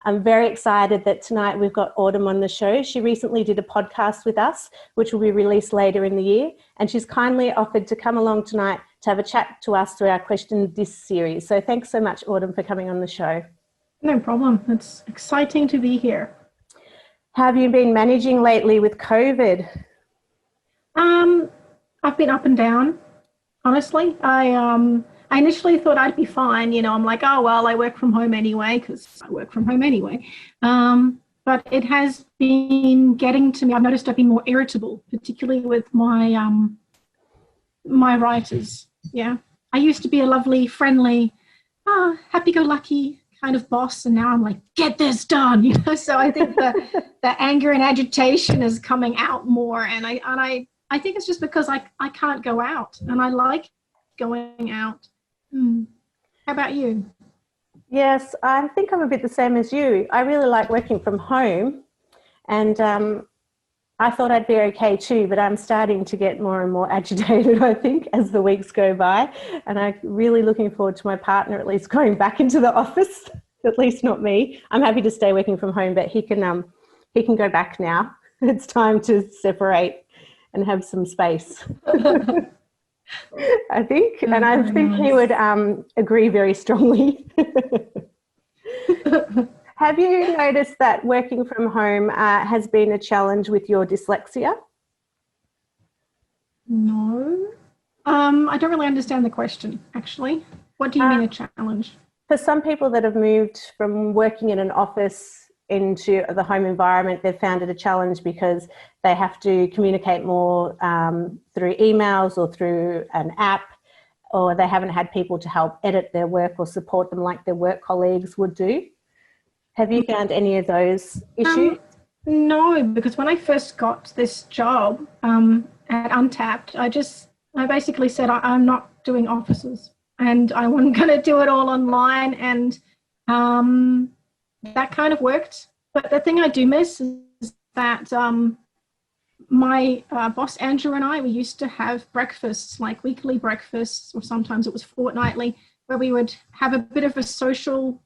I'm very excited that tonight we've got Autumn on the show. She recently did a podcast with us, which will be released later in the year, and she's kindly offered to come along tonight to have a chat to us through our Question This series. So thanks so much, Autumn, for coming on the show. No problem. It's exciting to be here. How have you been managing lately with COVID? I've been up and down, honestly. I initially thought I'd be fine. You know, I'm like, oh, well, I work from home anyway, because I work from home anyway. But it has been getting to me. I've noticed I've been more irritable, particularly with my my writers. Yeah. I used to be a lovely, friendly, happy-go-lucky kind of boss, and now I'm like, get this done, you know. So I think the anger and agitation is coming out more, and I think it's just because I can't go out, and I like going out. How about you? Yes, I think I'm a bit the same as you. I really like working from home, and I thought I'd be okay too, but I'm starting to get more and more agitated, I think, as the weeks go by. And I'm really looking forward to my partner at least going back into the office, at least not me. I'm happy to stay working from home, but he can go back now. It's time to separate and have some space, I think. And I think he would agree very strongly. Have you noticed that working from home has been a challenge with your dyslexia? No. I don't really understand the question, actually. What do you mean a challenge? For some people that have moved from working in an office into the home environment, they've found it a challenge because they have to communicate more through emails or through an app, or they haven't had people to help edit their work or support them like their work colleagues would do. Have you found any of those issues? No, because when I first got this job at Untapped, I basically said I'm not doing offices, and I wasn't going to do it all online, and that kind of worked. But the thing I do miss is that my boss Andrew and I, we used to have breakfasts, like weekly breakfasts, or sometimes it was fortnightly, where we would have a bit of a social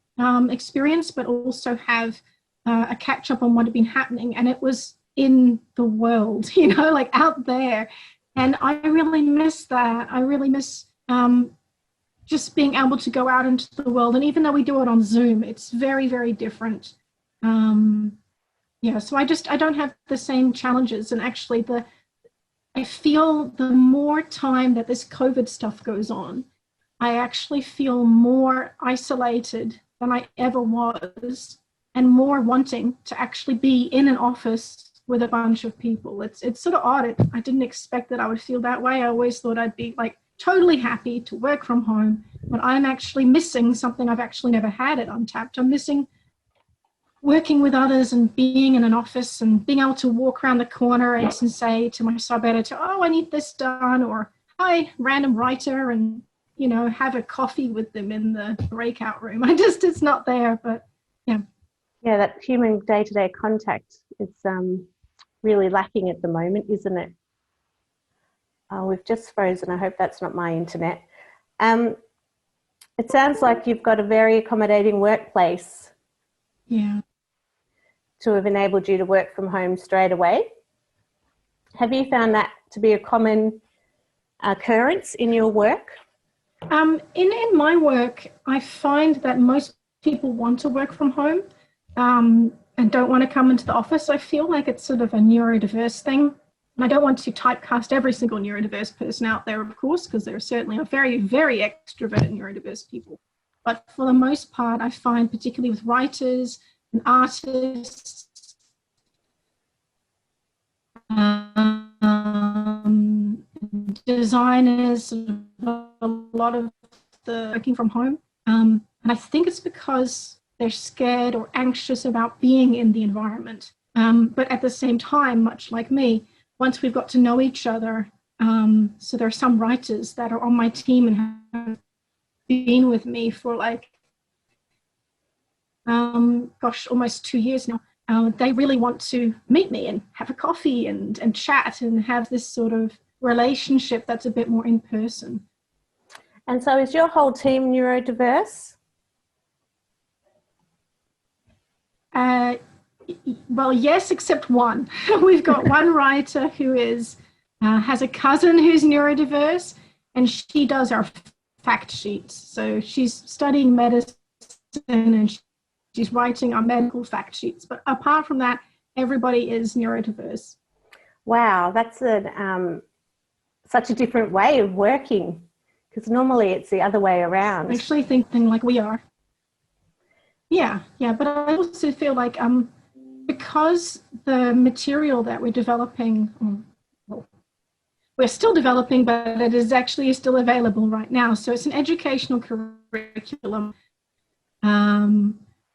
experience, but also have a catch up on what had been happening. And it was in the world, you know, like out there. And I really miss that. I really miss just being able to go out into the world. And even though we do it on Zoom, it's very, very different. So I don't have the same challenges. And actually I feel the more time that this COVID stuff goes on, I actually feel more isolated than I ever was, and more wanting to actually be in an office with a bunch of people. It's sort of odd. I didn't expect that I would feel that way. I always thought I'd be like totally happy to work from home, but I'm actually missing something I've actually never had at Untapped. I'm missing working with others and being in an office and being able to walk around the corner and say to my sub-editor, oh, I need this done, or hi, random writer, and you know, have a coffee with them in the breakout room. It's not there, but yeah. Yeah, that human day-to-day contact is really lacking at the moment, isn't it? Oh, we've just frozen. I hope that's not my internet. It sounds like you've got a very accommodating workplace. Yeah. To have enabled you to work from home straight away. Have you found that to be a common occurrence in your work? In my work, I find that most people want to work from home and don't want to come into the office. I feel like it's sort of a neurodiverse thing. And I don't want to typecast every single neurodiverse person out there, of course, because there certainly are very, very extroverted neurodiverse people. But for the most part, I find, particularly with writers and artists, designers, a lot of the working from home. And I think it's because they're scared or anxious about being in the environment. But at the same time, much like me, once we've got to know each other, so there are some writers that are on my team and have been with me for like, almost 2 years now. They really want to meet me and have a coffee and chat and have this sort of relationship that's a bit more in person. And so is your whole team neurodiverse? Well, yes, except one. We've got one writer who has a cousin who's neurodiverse, and she does our fact sheets. So she's studying medicine and she's writing our medical fact sheets. But apart from that, everybody is neurodiverse. Wow, that's such a different way of working, because normally it's the other way around. I actually thinking like we are. Yeah, but I also feel like because the material that we're developing, well, we're still developing, but it is actually still available right now. So it's an educational curriculum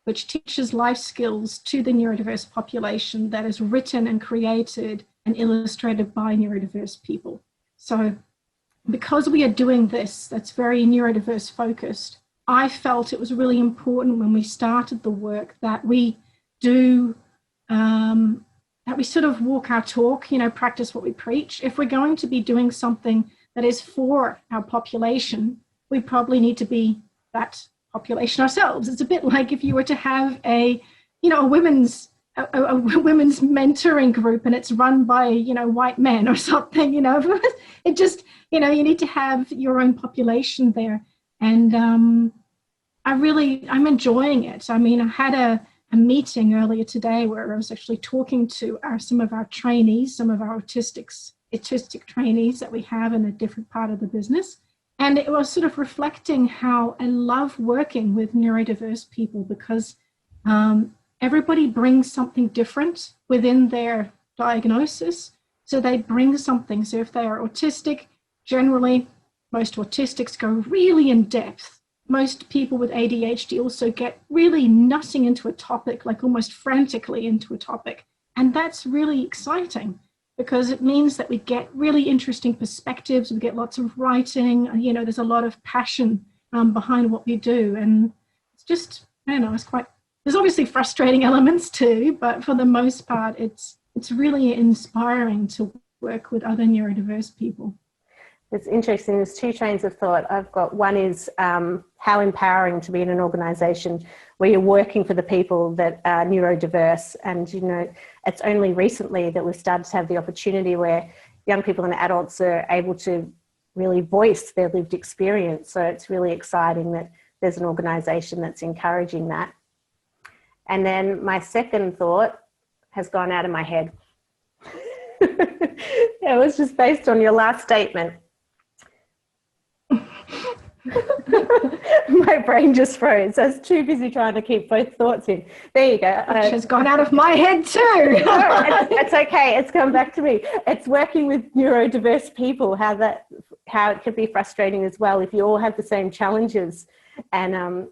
which teaches life skills to the neurodiverse population that is written and created and illustrated by neurodiverse people. So because we are doing this, that's very neurodiverse focused, I felt it was really important when we started the work that we do, that we sort of walk our talk, practice what we preach. If we're going to be doing something that is for our population, we probably need to be that population ourselves. It's a bit like if you were to have a women's mentoring group and it's run by, white men or something, it just, you need to have your own population there. And I'm enjoying it. I mean, I had a meeting earlier today where I was actually talking to some of our trainees, some of our autistic trainees that we have in a different part of the business. And it was sort of reflecting how I love working with neurodiverse people because everybody brings something different within their diagnosis. So they bring something. So if they are autistic, generally, most autistics go really in depth. Most people with ADHD also get really nutting into a topic, like almost frantically into a topic. And that's really exciting because it means that we get really interesting perspectives. We get lots of writing. There's a lot of passion behind what we do. And it's just, there's obviously frustrating elements too, but for the most part, it's really inspiring to work with other neurodiverse people. It's interesting. There's two trains of thought I've got. One is how empowering to be in an organisation where you're working for the people that are neurodiverse. And, it's only recently that we've started to have the opportunity where young people and adults are able to really voice their lived experience. So it's really exciting that there's an organisation that's encouraging that. And then my second thought has gone out of my head. It was just based on your last statement. My brain just froze. I was too busy trying to keep both thoughts in. There you go. Which has gone out of my head too. It's okay. It's come back to me. It's working with neurodiverse people, how it could be frustrating as well if you all have the same challenges. And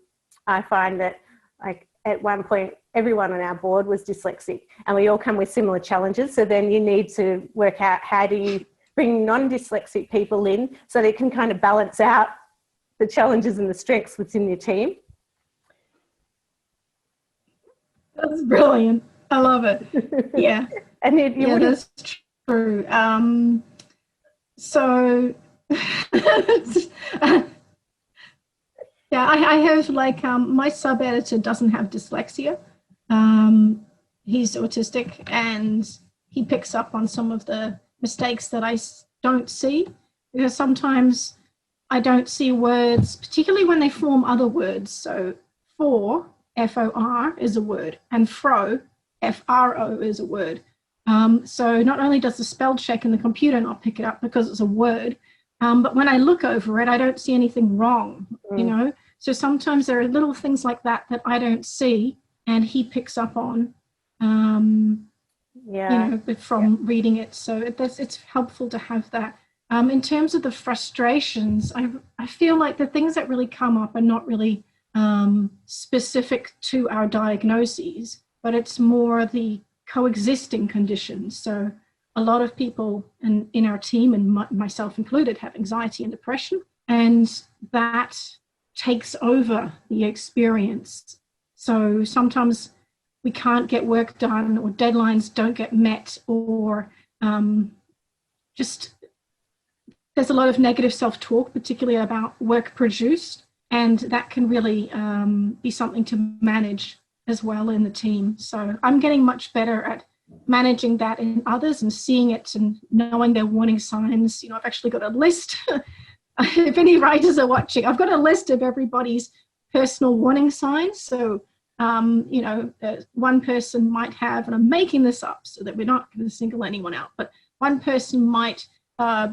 I find that, like, at one point, everyone on our board was dyslexic and we all come with similar challenges. So then you need to work out how do you bring non-dyslexic people in so they can kind of balance out the challenges and the strengths within your team. That's brilliant. I love it. Yeah. And you that's true. So yeah, I have my sub-editor doesn't have dyslexia. He's autistic and he picks up on some of the mistakes that I don't see, because sometimes I don't see words, particularly when they form other words. So for, F-O-R, is a word, and fro, F-R-O, is a word. So not only does the spell check in the computer not pick it up because it's a word, but when I look over it, I don't see anything wrong, So sometimes there are little things like that that I don't see and he picks up on, from reading it. So it's helpful to have that. In terms of the frustrations, I feel like the things that really come up are not really specific to our diagnoses, but it's more the coexisting conditions. So a lot of people in our team, and myself included, have anxiety and depression, and that takes over the experience. So sometimes we can't get work done, or deadlines don't get met, or just there's a lot of negative self-talk, particularly about work produced, and that can really be something to manage as well in the team. So I'm getting much better at managing that in others and seeing it and knowing their warning signs. You know, I've actually got a list. If any writers are watching, I've got a list of everybody's personal warning signs. So, you know, one person might have, and I'm making this up so that we're not going to single anyone out, but one person might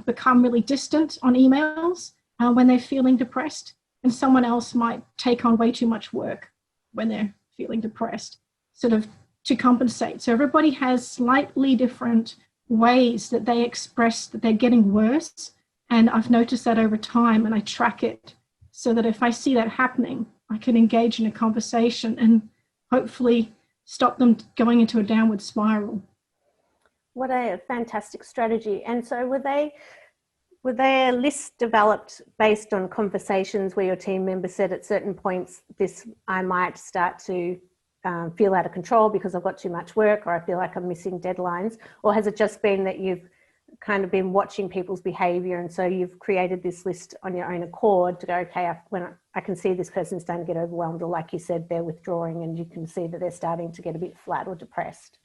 become really distant on emails when they're feeling depressed, and someone else might take on way too much work when they're feeling depressed, sort of to compensate. So everybody has slightly different ways that they express that they're getting worse. And I've noticed that over time, and I track it so that if I see that happening, I can engage in a conversation and hopefully stop them going into a downward spiral. What a fantastic strategy. And so were they a list developed based on conversations where your team members said at certain points, I might start to feel out of control because I've got too much work, or I feel like I'm missing deadlines? Or has it just been that you've kind of been watching people's behavior, and so you've created this list on your own accord to go, okay, when I can see this person's starting to get overwhelmed, or like you said, they're withdrawing, and you can see that they're starting to get a bit flat or depressed?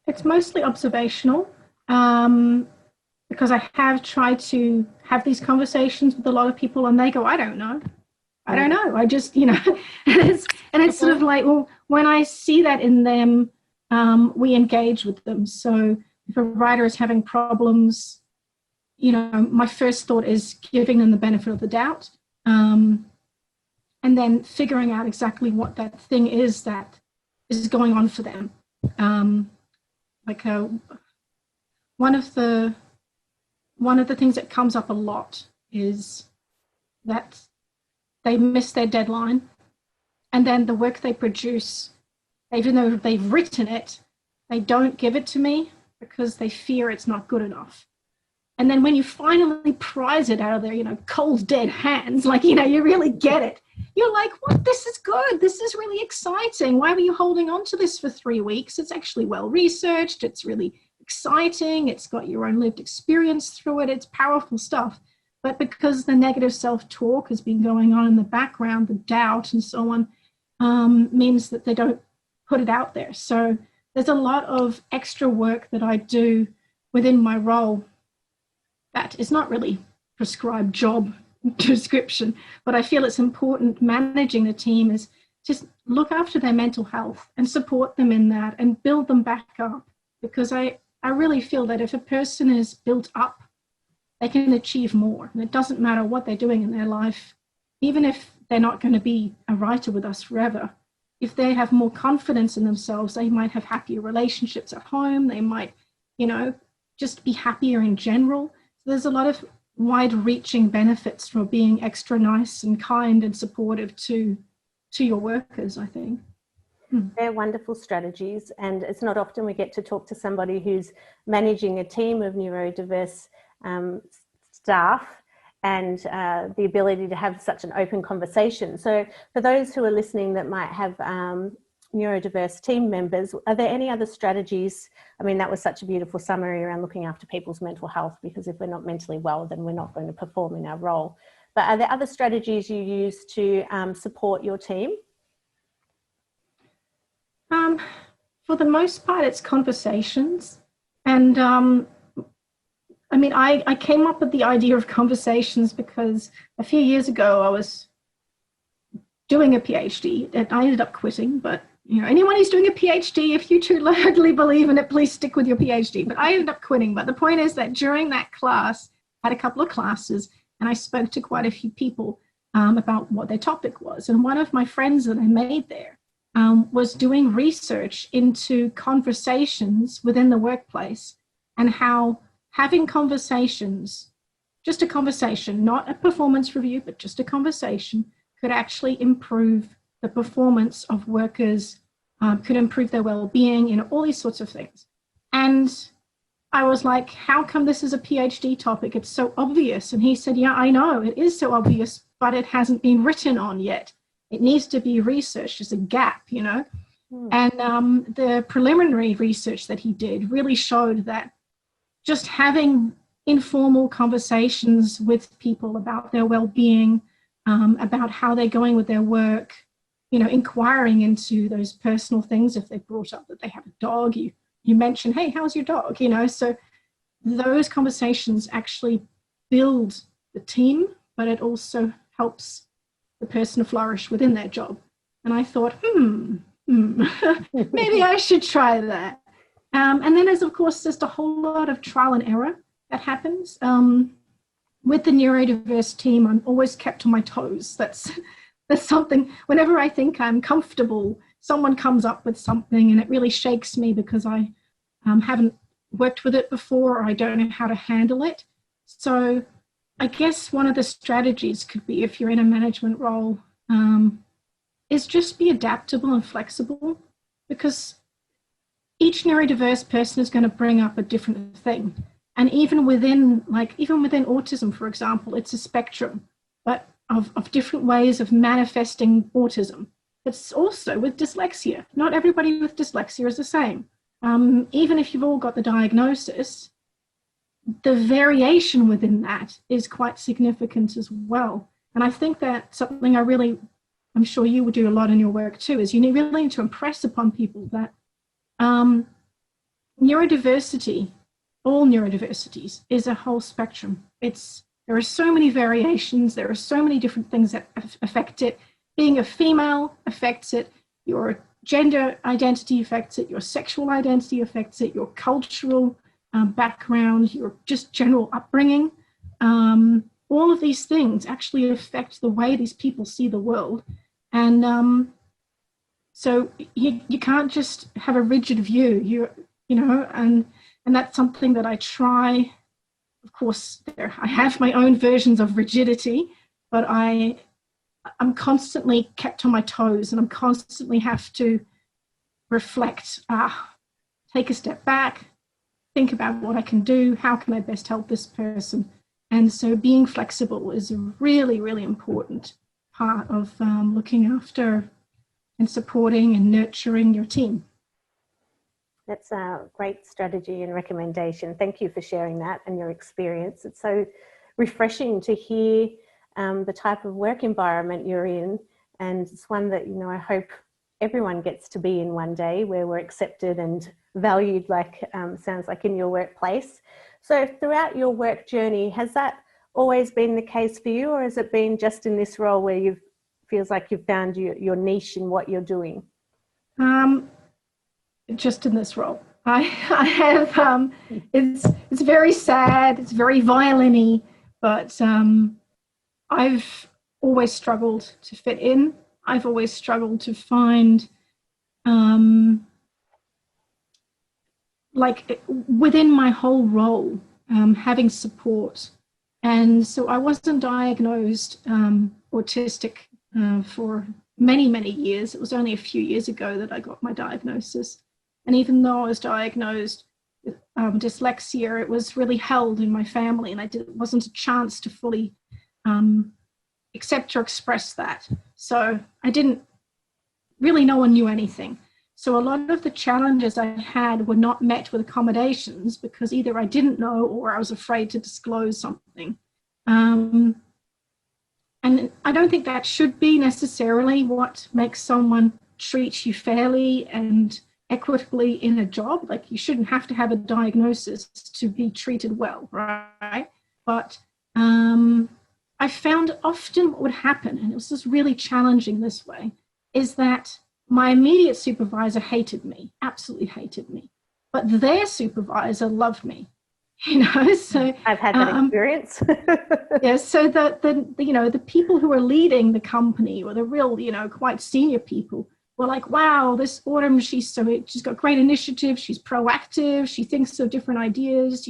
It's mostly observational, because I have tried to have these conversations with a lot of people, and they go, I don't know. I just, you know, and it's sort of like, well, when I see that in them, we engage with them. So if a writer is having problems, you know, my first thought is giving them the benefit of the doubt, and then figuring out exactly what that thing is that is going on for them. One of the things that comes up a lot is that they miss their deadline, and then the work they produce, even though they've written it, they don't give it to me because they fear it's not good enough. And then when you finally prize it out of their, you know, cold, dead hands, like, you know, you really get it, you're like, what? This is good. This is really exciting. Why were you holding on to this for 3 weeks? It's actually well researched. It's really exciting. It's got your own lived experience through it. It's powerful stuff. But because the negative self-talk has been going on in the background, the doubt and so on, means that they don't put it out there. So there's a lot of extra work that I do within my role that is not really prescribed job description, but I feel it's important managing the team is just look after their mental health and support them in that and build them back up. Because I really feel that if a person is built up, they can achieve more. And it doesn't matter what they're doing in their life, even if they're not going to be a writer with us forever. If they have more confidence in themselves, they might have happier relationships at home. They might, you know, just be happier in general. So there's a lot of wide-reaching benefits for being extra nice and kind and supportive to your workers, I think. They're wonderful strategies, and it's not often we get to talk to somebody who's managing a team of neurodiverse staff and the ability to have such an open conversation. So for those who are listening that might have neurodiverse team members, are there any other strategies? I mean, that was such a beautiful summary around looking after people's mental health, because if we're not mentally well, then we're not going to perform in our role. But are there other strategies you use to support your team? For the most part, it's conversations. And I mean, I came up with the idea of conversations because a few years ago I was doing a PhD and I ended up quitting. But you know, anyone who's doing a PhD, if you truly believe in it, please stick with your PhD. But I ended up quitting. But the point is that during that class, I had a couple of classes and I spoke to quite a few people about what their topic was. And one of my friends that I made there was doing research into conversations within the workplace and how having conversations, just a conversation, not a performance review, but just a conversation, could actually improve the performance of workers, could improve their well-being, you know, all these sorts of things. And I was like, how come this is a PhD topic? It's so obvious. And he said, yeah, I know, it is so obvious, but it hasn't been written on yet. It needs to be researched. There's a gap, you know. And the preliminary research that he did really showed that just having informal conversations with people about their well-being, about how they're going with their work, inquiring into those personal things. If they brought up that they have a dog, you mention, hey, how's your dog? So those conversations actually build the team, but it also helps the person flourish within their job. And I thought, maybe I should try that. And then there's, of course, just a whole lot of trial and error that happens. With the neurodiverse team, I'm always kept on my toes. That's something, whenever I think I'm comfortable, someone comes up with something and it really shakes me because I haven't worked with it before, or I don't know how to handle it. So I guess one of the strategies could be, if you're in a management role, is just be adaptable and flexible, because each neurodiverse person is going to bring up a different thing. And even within autism, for example, it's a spectrum, but of different ways of manifesting autism. It's also with dyslexia. Not everybody with dyslexia is the same. Even if you've all got the diagnosis, the variation within that is quite significant as well. And I think that something I'm sure you would do a lot in your work too, is you really need to impress upon people that neurodiversity, all neurodiversities, is a whole spectrum. There are so many variations, there are so many different things that affect it. Being a female affects it, your gender identity affects it, your sexual identity affects it, your cultural background, your just general upbringing. All of these things actually affect the way these people see the world. And so you can't just have a rigid view, and that's something that I try. Of course, I have my own versions of rigidity, but I'm constantly kept on my toes, and I'm constantly have to reflect, take a step back, think about what I can do, how can I best help this person. And so being flexible is a really, really important part of looking after and supporting and nurturing your team. That's a great strategy and recommendation. Thank you for sharing that and your experience. It's so refreshing to hear the type of work environment you're in, and it's one that I hope everyone gets to be in one day, where we're accepted and valued, like sounds like in your workplace. So throughout your work journey, has that always been the case for you, or has it been just in this role where feels like you've found your niche in what you're doing? Just in this role. I have, it's very sad, it's very violin-y, but I've always struggled to fit in. I've always struggled to find, within my whole role, having support. And so I wasn't diagnosed autistic for many, many years. It was only a few years ago that I got my diagnosis. And even though I was diagnosed with dyslexia, it was really held in my family, and it wasn't a chance to fully accept or express that. So I didn't really, no one knew anything. So a lot of the challenges I had were not met with accommodations, because either I didn't know or I was afraid to disclose something. And I don't think that should be necessarily what makes someone treat you fairly and equitably in a job. Like, you shouldn't have to have a diagnosis to be treated well, right? But I found often what would happen, and it was just really challenging this way, is that my immediate supervisor hated me, absolutely hated me, but their supervisor loved me. So I've had that experience. Yeah, so the people who are leading the company, or the real, quite senior people, were like, wow, this Autumn, she's got great initiative, she's proactive, she thinks of different ideas,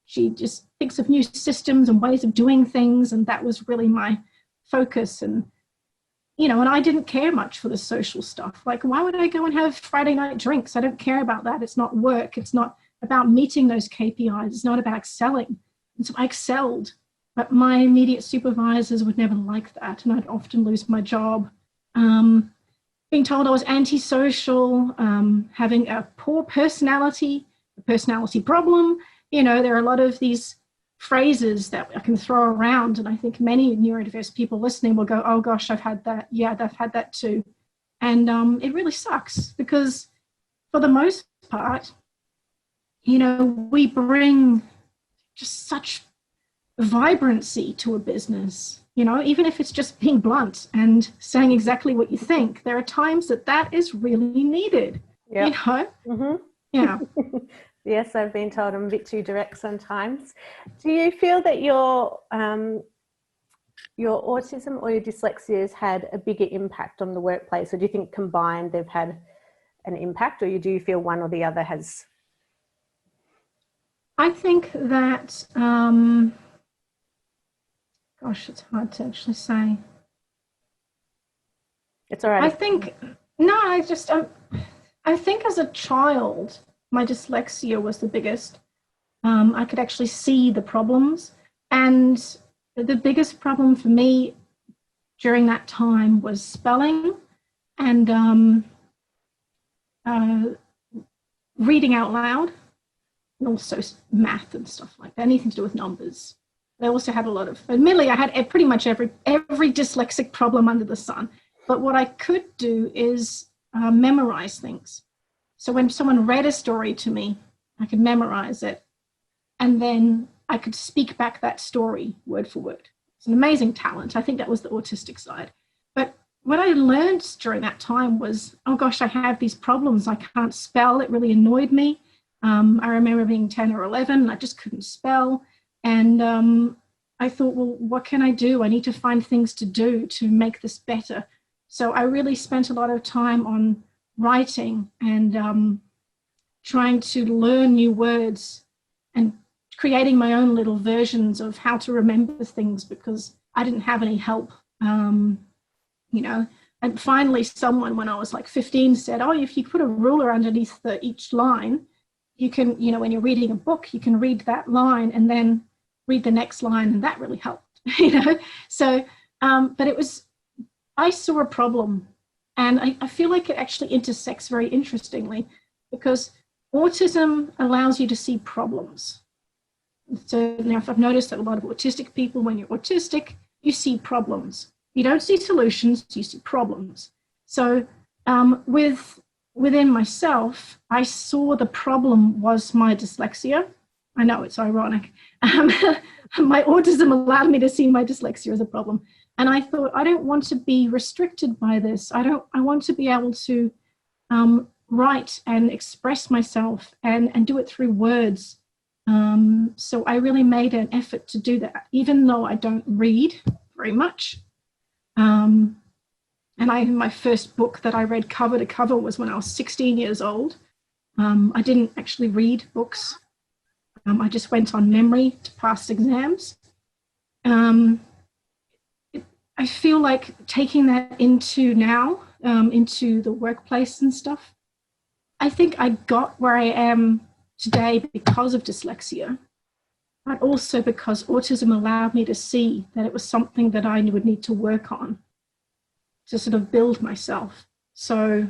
she just thinks of new systems and ways of doing things. And that was really my focus. And, and I didn't care much for the social stuff. Like, why would I go and have Friday night drinks? I don't care about that. It's not work. It's not about meeting those KPIs. It's not about excelling. And so I excelled, but my immediate supervisors would never like that. And I'd often lose my job. Being told I was antisocial, having a poor personality, a personality problem. There are a lot of these phrases that I can throw around, and I think many neurodiverse people listening will go, oh gosh, I've had that. Yeah, I've had that too. And it really sucks because for the most part, you know, we bring just such vibrancy to a business, you know, even if it's just being blunt and saying exactly what you think. There are times that is really needed, you know? Mm-hmm. Yeah. Yes, I've been told I'm a bit too direct sometimes. Do you feel that your autism or your dyslexia has had a bigger impact on the workplace, or do you think combined they've had an impact, or do you feel one or the other has? I think that, gosh, it's hard to actually say. It's all right. I think, no, I think as a child, my dyslexia was the biggest. I could actually see the problems. And the biggest problem for me during that time was spelling and reading out loud, and also math and stuff like that, anything to do with numbers. I also had a lot of, admittedly, I had pretty much every dyslexic problem under the sun. But what I could do is memorize things. So when someone read a story to me, I could memorize it. And then I could speak back that story word for word. It's an amazing talent. I think that was the autistic side. But what I learned during that time was, oh gosh, I have these problems. I can't spell. It really annoyed me. I remember being 10 or 11, and I just couldn't spell. And I thought, well, what can I do? I need to find things to do to make this better. So I really spent a lot of time on writing and trying to learn new words and creating my own little versions of how to remember things because I didn't have any help, you know. And finally, someone, when I was like 15, said, oh, if you put a ruler underneath each line, you can, you know, when you're reading a book, you can read that line and then read the next line, and that really helped, you know. So, but it was, I saw a problem, and I feel like it actually intersects very interestingly because autism allows you to see problems. So now I've noticed that a lot of autistic people, when you're autistic, you see problems. You don't see solutions, you see problems. So within myself, I saw the problem was my dyslexia. I know it's ironic. My autism allowed me to see my dyslexia as a problem. And I thought, I don't want to be restricted by this. I want to be able to write and express myself and do it through words. So I really made an effort to do that, even though I don't read very much. And my first book that I read cover to cover was when I was 16 years old. I didn't actually read books. I just went on memory to pass exams. I feel like taking that into now, into the workplace and stuff, I think I got where I am today because of dyslexia, but also because autism allowed me to see that it was something that I would need to work on to sort of build myself. So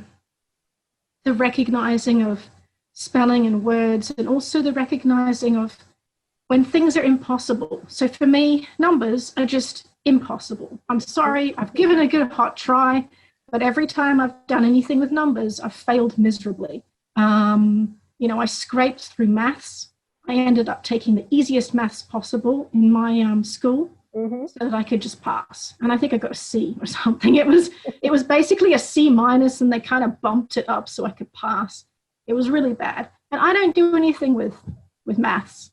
the recognizing of spelling and words, and also the recognizing of when things are impossible. So for me, numbers are just impossible. I'm sorry, I've given a good hot try, but every time I've done anything with numbers, I've failed miserably. You know, I scraped through maths. I ended up taking the easiest maths possible in my school so that I could just pass. And I think I got a C or something. It was basically a C minus, and they kind of bumped it up so I could pass. It was really bad. And I don't do anything with maths.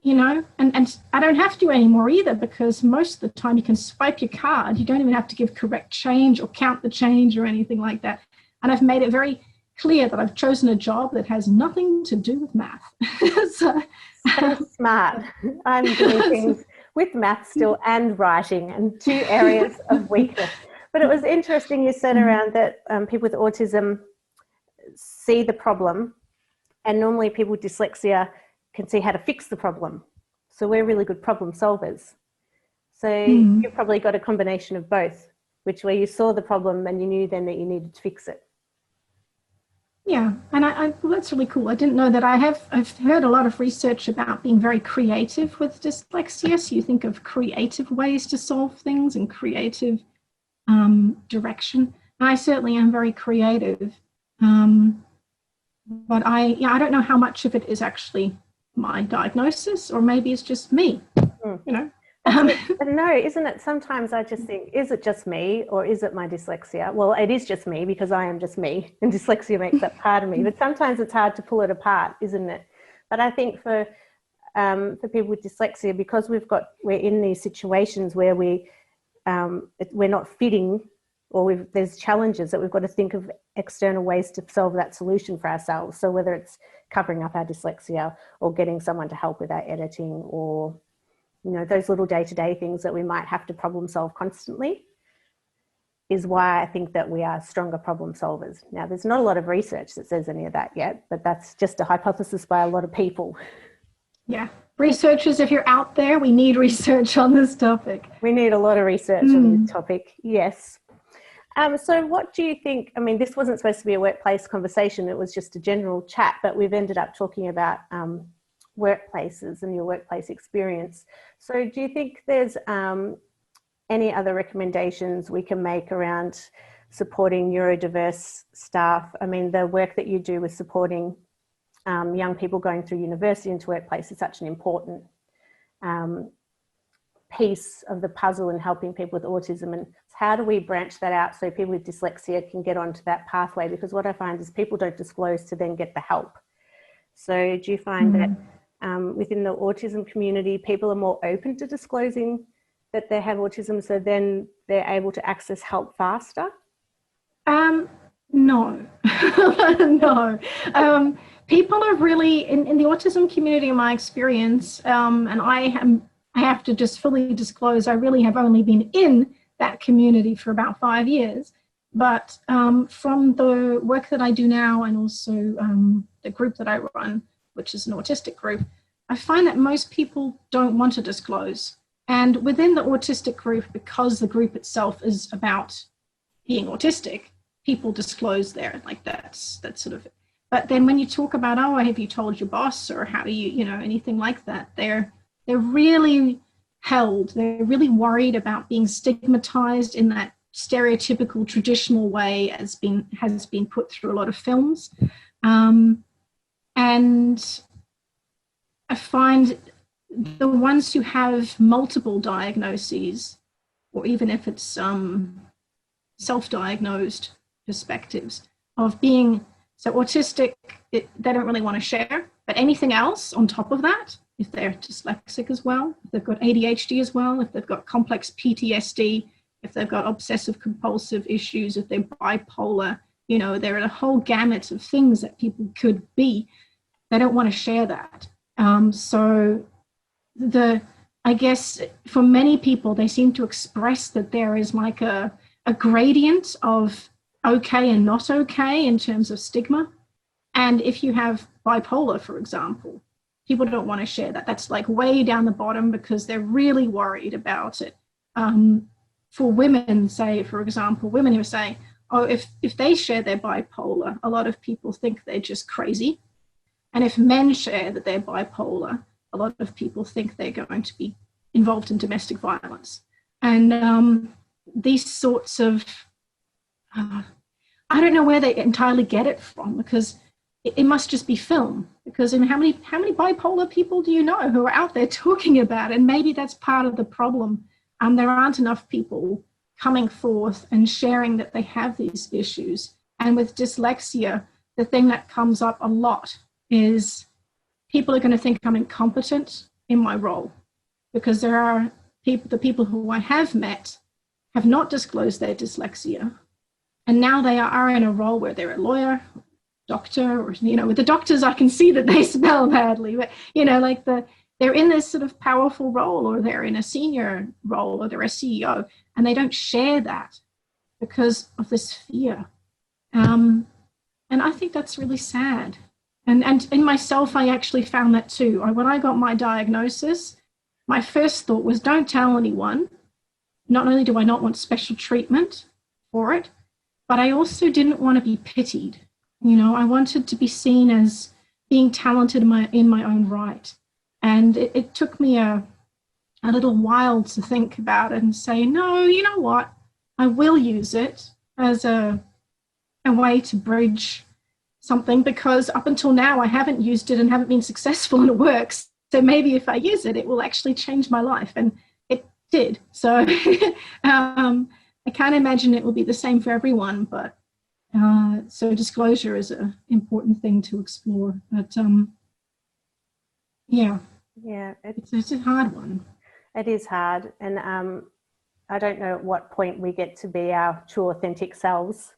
You know, and I don't have to anymore either, because most of the time you can swipe your card. You don't even have to give correct change or count the change or anything like that. And I've made it very clear that I've chosen a job that has nothing to do with math. So smart. I'm doing things with math still and writing, and two areas of weakness. But it was interesting you said around that people with autism see the problem, and normally people with dyslexia can see how to fix the problem. So we're really good problem solvers. So you've probably got a combination of both, where you saw the problem and you knew then that you needed to fix it. Yeah, and well, that's really cool. I didn't know that. I've heard a lot of research about being very creative with dyslexia. So you think of creative ways to solve things and creative direction. And I certainly am very creative. But I don't know how much of it is actually my diagnosis, or maybe it's just me, you know. No, isn't it? Sometimes I just think, is it just me, or is it my dyslexia? Well, it is just me because I am just me, and dyslexia makes up part of me. But sometimes it's hard to pull it apart, isn't it? But I think for people with dyslexia, because we're in these situations where we're not fitting, or there's challenges that we've got to think of external ways to solve that solution for ourselves. So whether it's covering up our dyslexia, or getting someone to help with our editing, or those little day-to-day things that we might have to problem solve constantly, is why I think that we are stronger problem solvers. Now, there's not a lot of research that says any of that yet, but that's just a hypothesis by a lot of people. Yeah. Researchers, if you're out there, we need research on this topic. We need a lot of research on this topic, yes. So what do you think? I mean, this wasn't supposed to be a workplace conversation. It was just a general chat, but we've ended up talking about workplaces and your workplace experience. So do you think there's any other recommendations we can make around supporting neurodiverse staff? I mean, the work that you do with supporting young people going through university into workplace is such an important piece of the puzzle in helping people with autism. And how do we branch that out so people with dyslexia can get onto that pathway? Because what I find is people don't disclose to then get the help. So do you find that within the autism community, people are more open to disclosing that they have autism, so then they're able to access help faster? No. No. People are really, in the autism community, in my experience, and I have to just fully disclose, I really have only been in that community for about 5 years. But from the work that I do now, and also the group that I run, which is an autistic group, I find that most people don't want to disclose. And within the autistic group, because the group itself is about being autistic, people disclose there, like that's sort of it. But then when you talk about, oh, have you told your boss, or how do you, anything like that, they're really held. They're really worried about being stigmatized in that stereotypical traditional way has been put through a lot of films. And I find the ones who have multiple diagnoses, or even if it's self-diagnosed perspectives of being so autistic, they don't really want to share. But anything else on top of that, if they're dyslexic as well, if they've got ADHD as well, if they've got complex PTSD, if they've got obsessive compulsive issues, if they're bipolar, there are a whole gamut of things that people could be. They don't want to share that. So I guess for many people, they seem to express that there is like a gradient of okay and not okay in terms of stigma. And if you have bipolar, for example, people don't want to share that. That's like way down the bottom because they're really worried about it. For women, say, for example, women who say, oh, if they share their bipolar, a lot of people think they're just crazy. And if men share that they're bipolar, a lot of people think they're going to be involved in domestic violence. And these sorts of, I don't know where they entirely get it from, because it must just be film. Because how many bipolar people do you know who are out there talking about it? And maybe that's part of the problem. There aren't enough people coming forth and sharing that they have these issues. And with dyslexia, the thing that comes up a lot is people are going to think I'm incompetent in my role, because there are the people who I have met have not disclosed their dyslexia. And now they are in a role where they're a lawyer, doctor, or, with the doctors, I can see that they spell badly, but, they're in this sort of powerful role, or they're in a senior role, or they're a CEO, and they don't share that because of this fear. And I think that's really sad. And in myself, I actually found that too. When I got my diagnosis, my first thought was, don't tell anyone. Not only do I not want special treatment for it, but I also didn't want to be pitied. I wanted to be seen as being talented in my own right. And it took me a little while to think about it and say, no, you know what? I will use it. as a way to bridge something, because up until now I haven't used it and haven't been successful, and it works. So maybe if I use it, it will actually change my life, and it did. So I can't imagine it will be the same for everyone, but so disclosure is an important thing to explore. But yeah, it's a hard one. It is hard, and I don't know at what point we get to be our true authentic selves,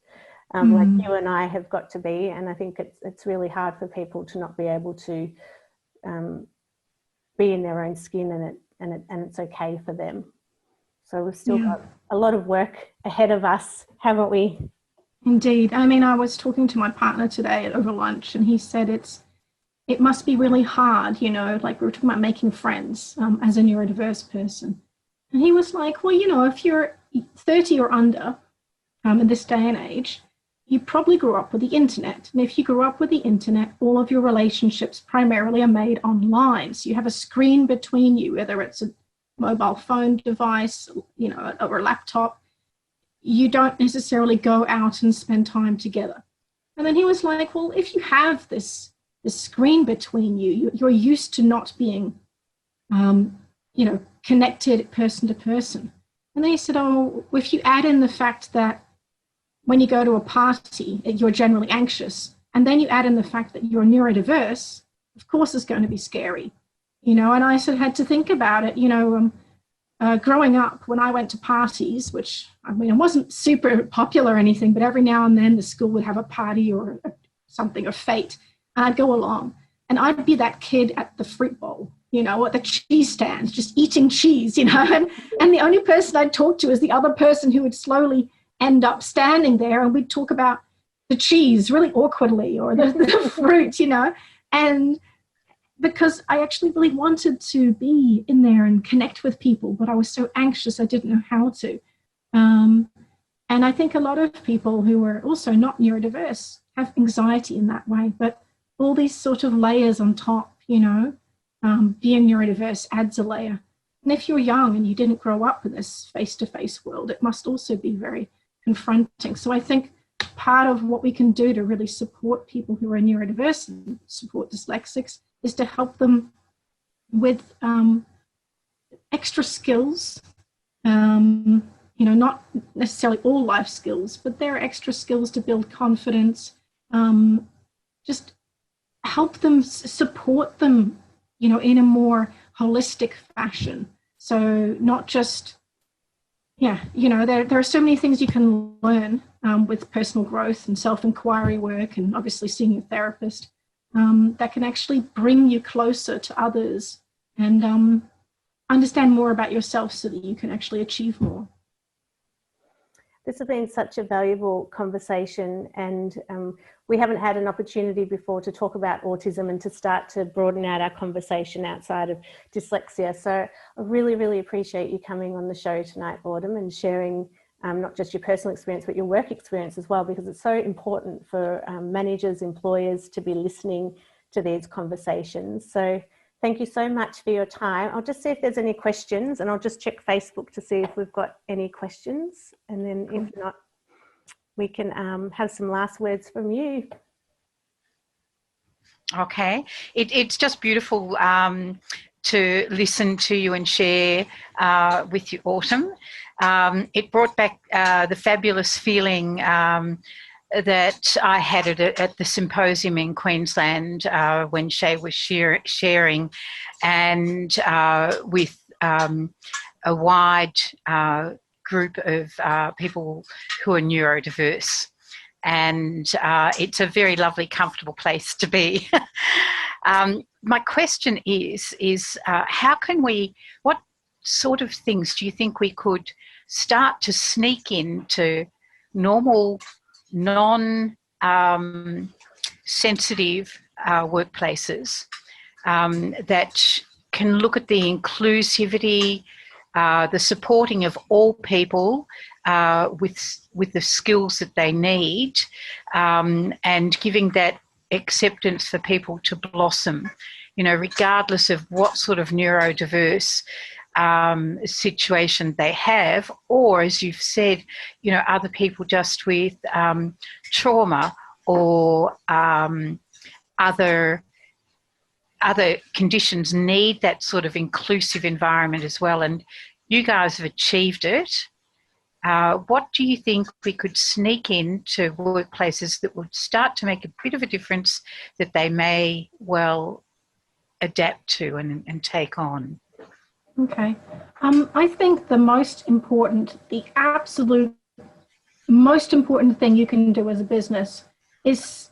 like you and I have got to be. And I think it's really hard for people to not be able to be in their own skin, and it's okay for them. So we've still got a lot of work ahead of us, haven't we? Indeed. I mean, I was talking to my partner today over lunch, and he said it must be really hard, you know, like we were talking about making friends as a neurodiverse person. And he was like, well, you know, if you're 30 or under in this day and age, you probably grew up with the internet. And if you grew up with the internet, all of your relationships primarily are made online. So you have a screen between you, whether it's a mobile phone device, you know, or a laptop. You don't necessarily go out and spend time together. And then he was like, well, if you have this screen between you, you're used to not being, you know, connected person to person. And then he said, oh, if you add in the fact that when you go to a party, you're generally anxious, and then you add in the fact that you're neurodiverse, of course it's going to be scary, you know. And I sort of had to think about it, you know, growing up, when I went to parties, which, I mean, it wasn't super popular or anything, but every now and then the school would have a party or something, or fete, and I'd go along. And I'd be that kid at the fruit bowl, you know, at the cheese stands, just eating cheese, you know. And the only person I'd talk to is the other person who would slowly end up standing there, and we'd talk about the cheese really awkwardly, or the fruit, you know. And because I actually really wanted to be in there and connect with people, but I was so anxious I didn't know how to. And I think a lot of people who are also not neurodiverse have anxiety in that way, but all these sort of layers on top, you know, being neurodiverse adds a layer. And if you're young and you didn't grow up in this face-to-face world, it must also be very confronting. So I think part of what we can do to really support people who are neurodiverse and support dyslexics is to help them with extra skills, you know, not necessarily all life skills, but there are extra skills to build confidence, just help them, support them, you know, in a more holistic fashion. So not just, you know, there are so many things you can learn with personal growth and self-inquiry work, and obviously seeing a therapist, that can actually bring you closer to others and understand more about yourself so that you can actually achieve more. This has been such a valuable conversation, and we haven't had an opportunity before to talk about autism and to start to broaden out our conversation outside of dyslexia. So I really, really appreciate you coming on the show tonight, Autumn, and sharing not just your personal experience, but your work experience as well, because it's so important for managers, employers to be listening to these conversations. So thank you so much for your time. I'll just see if there's any questions, and I'll just check Facebook to see if we've got any questions. And then if not, we can have some last words from you. Okay. It's just beautiful to listen to you and share with you, Autumn. It brought back the fabulous feeling that I had at the symposium in Queensland when Shay was sharing, and with a wide group of people who are neurodiverse. And it's a very lovely, comfortable place to be. My question is how can what sort of things do you think we could start to sneak into normal, non-sensitive workplaces that can look at the inclusivity, the supporting of all people with the skills that they need, and giving that acceptance for people to blossom, you know, regardless of what sort of neurodiverse situation they have, or as you've said, you know, other people just with trauma or other conditions need that sort of inclusive environment as well. And you guys have achieved it. What do you think we could sneak into workplaces that would start to make a bit of a difference that they may well adapt to and take on? Okay. I think the absolute most important thing you can do as a business is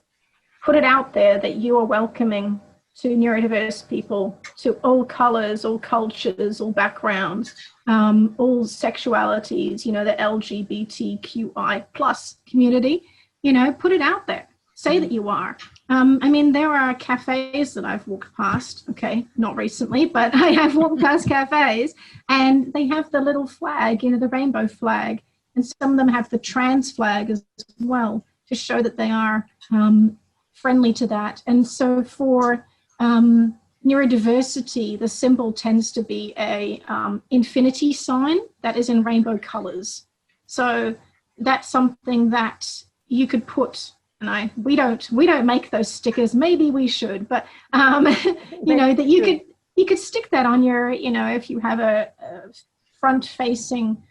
put it out there that you are welcoming to neurodiverse people, to all colors, all cultures, all backgrounds, all sexualities, you know, the LGBTQI plus community, you know, put it out there. Say that you are. I mean, there are cafes that I've walked past, okay, not recently, but I have walked past cafes, and they have the little flag, you know, the rainbow flag, and some of them have the trans flag as well to show that they are friendly to that. And so for neurodiversity, the symbol tends to be a infinity sign that is in rainbow colors. So that's something that you could put, and we don't make those stickers. Maybe we should, but you know, that you could stick that on your, you know, if you have a front-facing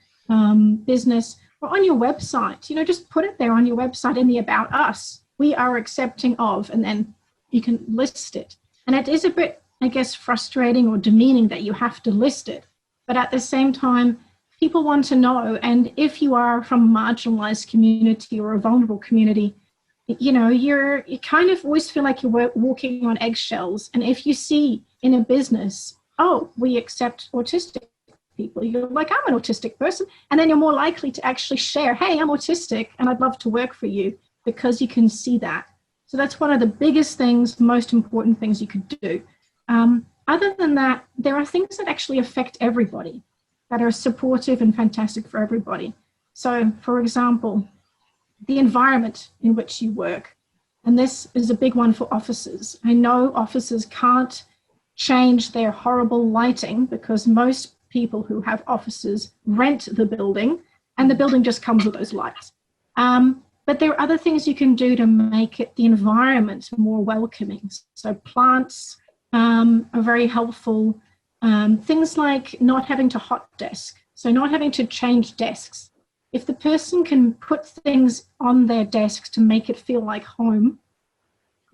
business, or on your website, you know, just put it there on your website in the About Us. We are accepting of, and then you can list it. And it is a bit, I guess, frustrating or demeaning that you have to list it. But at the same time, people want to know. And if you are from a marginalized community or a vulnerable community, you know, you kind of always feel like you're walking on eggshells. And if you see in a business, oh, we accept autistic people, you're like, I'm an autistic person. And then you're more likely to actually share, hey, I'm autistic and I'd love to work for you, because you can see that. So that's one of the biggest things, most important things you could do. Other than that, there are things that actually affect everybody, that are supportive and fantastic for everybody. So, for example, the environment in which you work. And this is a big one for offices. I know offices can't change their horrible lighting because most people who have offices rent the building, and the building just comes with those lights. But there are other things you can do to make it, the environment, more welcoming. So plants are very helpful. Things like not having to hot desk, so not having to change desks. If the person can put things on their desks to make it feel like home,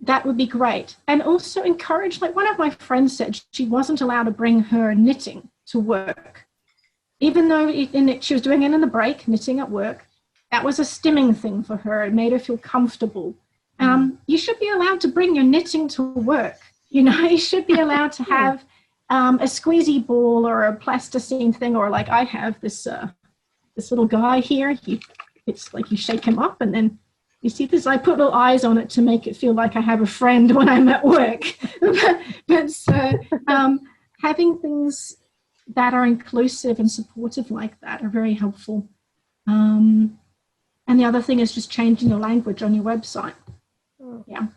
that would be great. And also encourage, like one of my friends said, she wasn't allowed to bring her knitting to work. Even though she was doing it in the break, knitting at work, that was a stimming thing for her. It made her feel comfortable. You should be allowed to bring your knitting to work. You know, you should be allowed to have a squeezy ball or a plasticine thing, or like I have this little guy here. It's like you shake him up and then you see this, I put little eyes on it to make it feel like I have a friend when I'm at work. but having things that are inclusive and supportive like that are very helpful. And the other thing is just changing the language on your website. Yeah.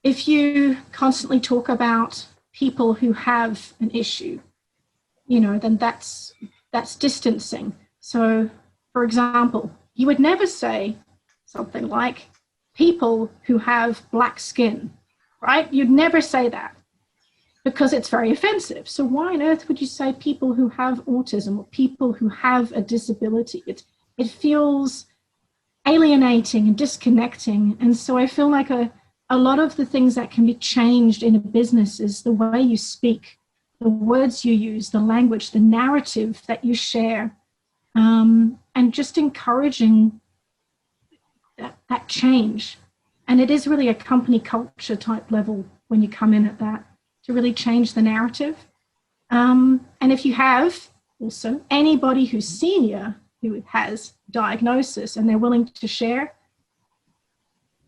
If you constantly talk about people who have an issue, you know, then that's distancing. So, for example, you would never say something like people who have black skin, right? You'd never say that because it's very offensive. So why on earth would you say people who have autism or people who have a disability? It feels alienating and disconnecting. And so I feel like a lot of the things that can be changed in a business is the way you speak, the words you use, the language, the narrative that you share, and just encouraging that change. And it is really a company culture type level when you come in at that, to really change the narrative. And if you have also anybody who's senior who has diagnosis and they're willing to share,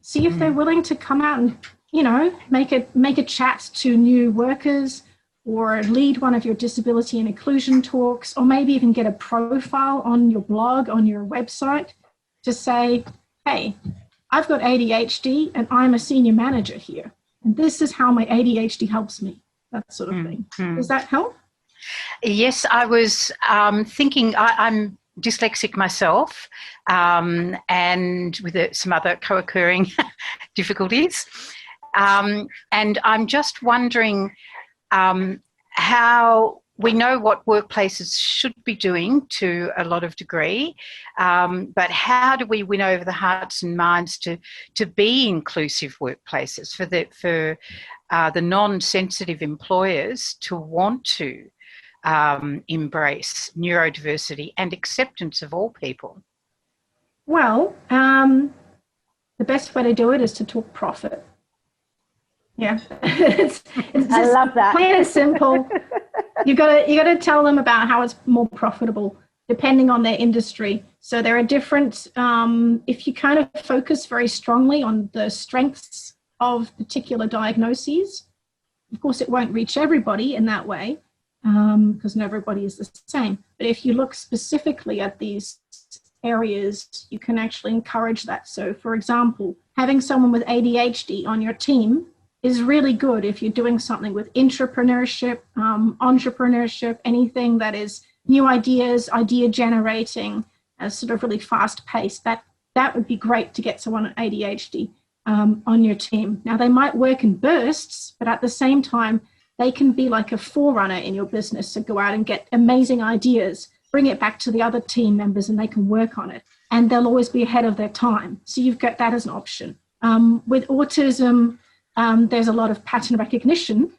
see if they're willing to come out and, you know, make a chat to new workers, or lead one of your disability and inclusion talks, or maybe even get a profile on your blog, on your website, to say, hey, I've got ADHD and I'm a senior manager here, and this is how my ADHD helps me, that sort of thing. Does that help? Yes, I was thinking, I'm dyslexic myself, and with some other co-occurring difficulties. And I'm just wondering how we know what workplaces should be doing to a lot of degree, but how do we win over the hearts and minds to be inclusive workplaces for the non-sensitive employers to want to embrace neurodiversity and acceptance of all people? Well, the best way to do it is to talk profit. Yeah, it's I love that. Plain and simple. You gotta tell them about how it's more profitable depending on their industry. So there are different. If you kind of focus very strongly on the strengths of particular diagnoses, of course, it won't reach everybody in that way because not everybody is the same. But if you look specifically at these areas, you can actually encourage that. So, for example, having someone with ADHD on your team is really good if you're doing something with intrapreneurship, entrepreneurship, anything that is new ideas, idea generating, sort of really fast paced. That would be great to get someone with ADHD on your team. Now, they might work in bursts, but at the same time, they can be like a forerunner in your business. So go out and get amazing ideas, bring it back to the other team members, and they can work on it. And they'll always be ahead of their time. So you've got that as an option. With autism, there's a lot of pattern recognition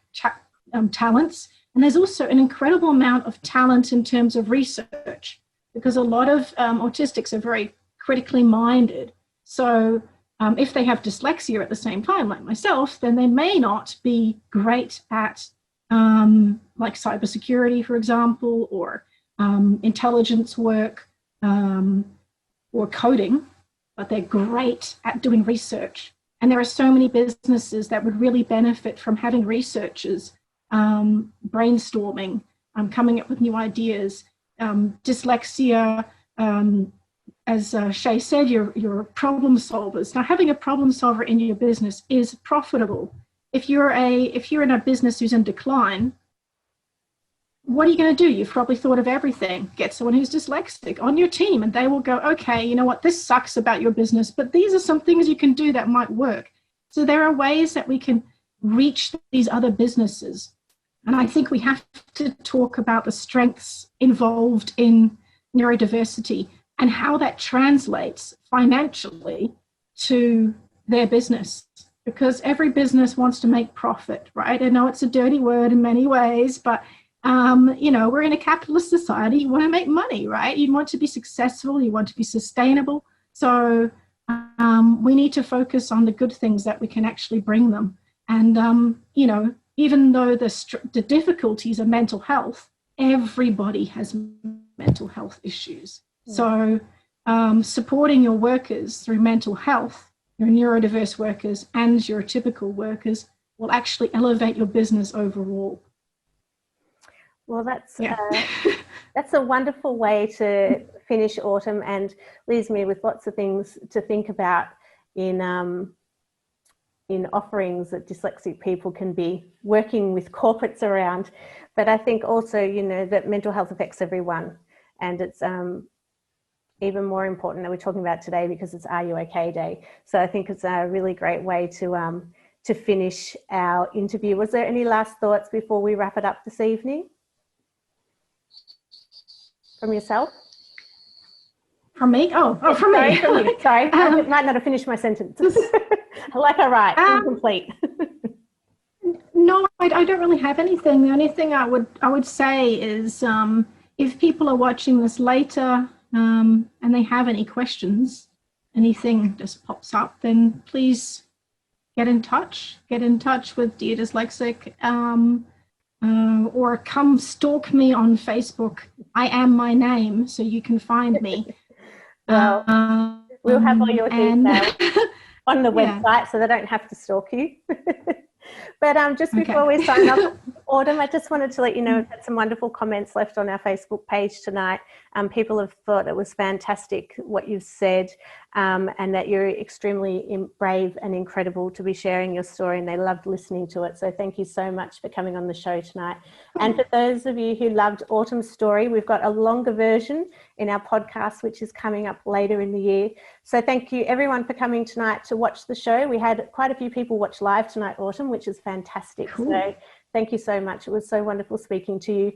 talents, and there's also an incredible amount of talent in terms of research, because a lot of autistics are very critically minded. So if they have dyslexia at the same time, like myself, then they may not be great at like cybersecurity, for example, or intelligence work or coding, but they're great at doing research. And there are so many businesses that would really benefit from having researchers brainstorming, coming up with new ideas. Dyslexia, as Shay said, you're problem solvers. Now, having a problem solver in your business is profitable. If you're in a business who's in decline, what are you going to do? You've probably thought of everything. Get someone who's dyslexic on your team, and they will go, okay, you know what, this sucks about your business, but these are some things you can do that might work. So there are ways that we can reach these other businesses. And I think we have to talk about the strengths involved in neurodiversity and how that translates financially to their business. Because every business wants to make profit, right? I know it's a dirty word in many ways, but we're in a capitalist society. You want to make money, right? You want to be successful. You want to be sustainable. So we need to focus on the good things that we can actually bring them. And, even though the difficulties of mental health, everybody has mental health issues. So supporting your workers through mental health, your neurodiverse workers and your typical workers, will actually elevate your business overall. Well, that's a wonderful way to finish autumn, and leaves me with lots of things to think about in offerings that dyslexic people can be working with corporates around. But I think also, that mental health affects everyone, and it's even more important that we're talking about today because it's Are You OK Day. So I think it's a really great way to finish our interview. Was there any last thoughts before we wrap it up this evening? From yourself? From me? Oh, from me. From you. Sorry, I might not have finished my sentence. Like I write, incomplete. No, I don't really have anything. The only thing I would say is if people are watching this later and they have any questions, anything just pops up, then please get in touch. Get in touch with Dear Dyslexic. Or come stalk me on Facebook. I am my name, so you can find me. Well, we'll have all your details on the website, so they don't have to stalk you. But just before we sign off, Autumn, I just wanted to let you know we've had some wonderful comments left on our Facebook page tonight. People have thought it was fantastic what you've said, and that you're extremely brave and incredible to be sharing your story, and they loved listening to it. So thank you so much for coming on the show tonight. And for those of you who loved Autumn's story, we've got a longer version in our podcast, which is coming up later in the year. So thank you everyone for coming tonight to watch the show. We had quite a few people watch live tonight, Autumn, which is fantastic. Cool. So thank you so much. It was so wonderful speaking to you.